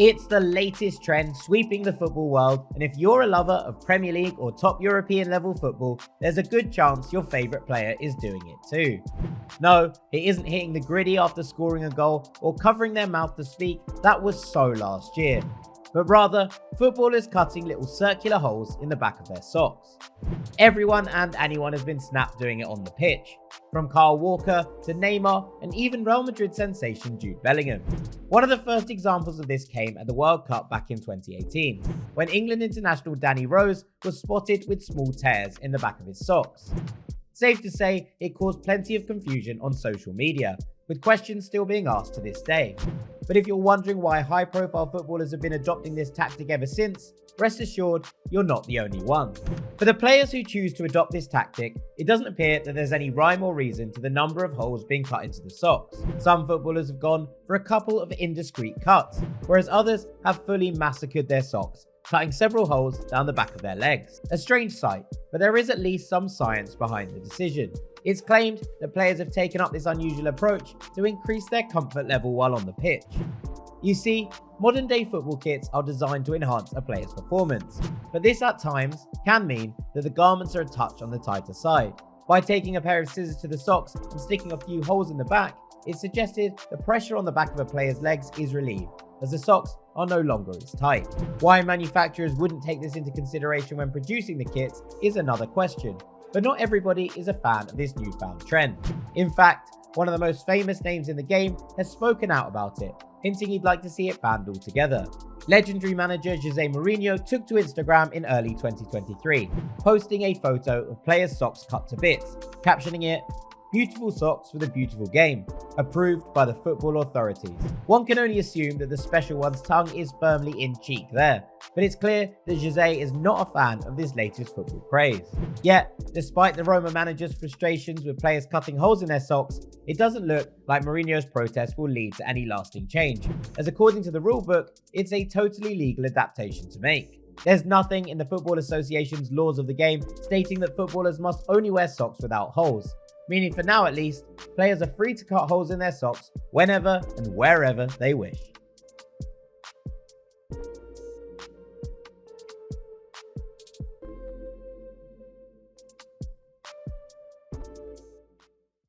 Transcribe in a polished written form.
It's the latest trend sweeping the football world, and if you're a lover of Premier League or top European level football, there's a good chance your favourite player is doing it too. No, it isn't hitting the griddy after scoring a goal or covering their mouth to speak, that was so last year. But rather, footballers cutting little circular holes in the back of their socks. Everyone and anyone has been snapped doing it on the pitch, from Kyle Walker to Neymar and even Real Madrid sensation Jude Bellingham. One of the first examples of this came at the World Cup back in 2018, when England international Danny Rose was spotted with small tears in the back of his socks. Safe to say, it caused plenty of confusion on social media, with questions still being asked to this day. But if you're wondering why high-profile footballers have been adopting this tactic ever since, rest assured, you're not the only one. For the players who choose to adopt this tactic, it doesn't appear that there's any rhyme or reason to the number of holes being cut into the socks. Some footballers have gone for a couple of indiscreet cuts, whereas others have fully massacred their socks, cutting several holes down the back of their legs. A strange sight, but there is at least some science behind the decision. It's claimed that players have taken up this unusual approach to increase their comfort level while on the pitch. You see, modern day football kits are designed to enhance a player's performance, but this at times can mean that the garments are a touch on the tighter side. By taking a pair of scissors to the socks and sticking a few holes in the back, it's suggested the pressure on the back of a player's legs is relieved, as the socks are no longer as tight. Why manufacturers wouldn't take this into consideration when producing the kits is another question, but not everybody is a fan of this newfound trend. In fact, one of the most famous names in the game has spoken out about it, hinting he'd like to see it banned altogether. Legendary manager Jose Mourinho took to Instagram in early 2023, posting a photo of players' socks cut to bits, captioning it, "Beautiful socks for the beautiful game, approved by the football authorities." One can only assume that the special one's tongue is firmly in cheek there, but it's clear that Jose is not a fan of this latest football craze. Yet, despite the Roma manager's frustrations with players cutting holes in their socks, it doesn't look like Mourinho's protest will lead to any lasting change, as according to the rulebook, it's a totally legal adaptation to make. There's nothing in the Football Association's laws of the game stating that footballers must only wear socks without holes, meaning for now at least, players are free to cut holes in their socks whenever and wherever they wish.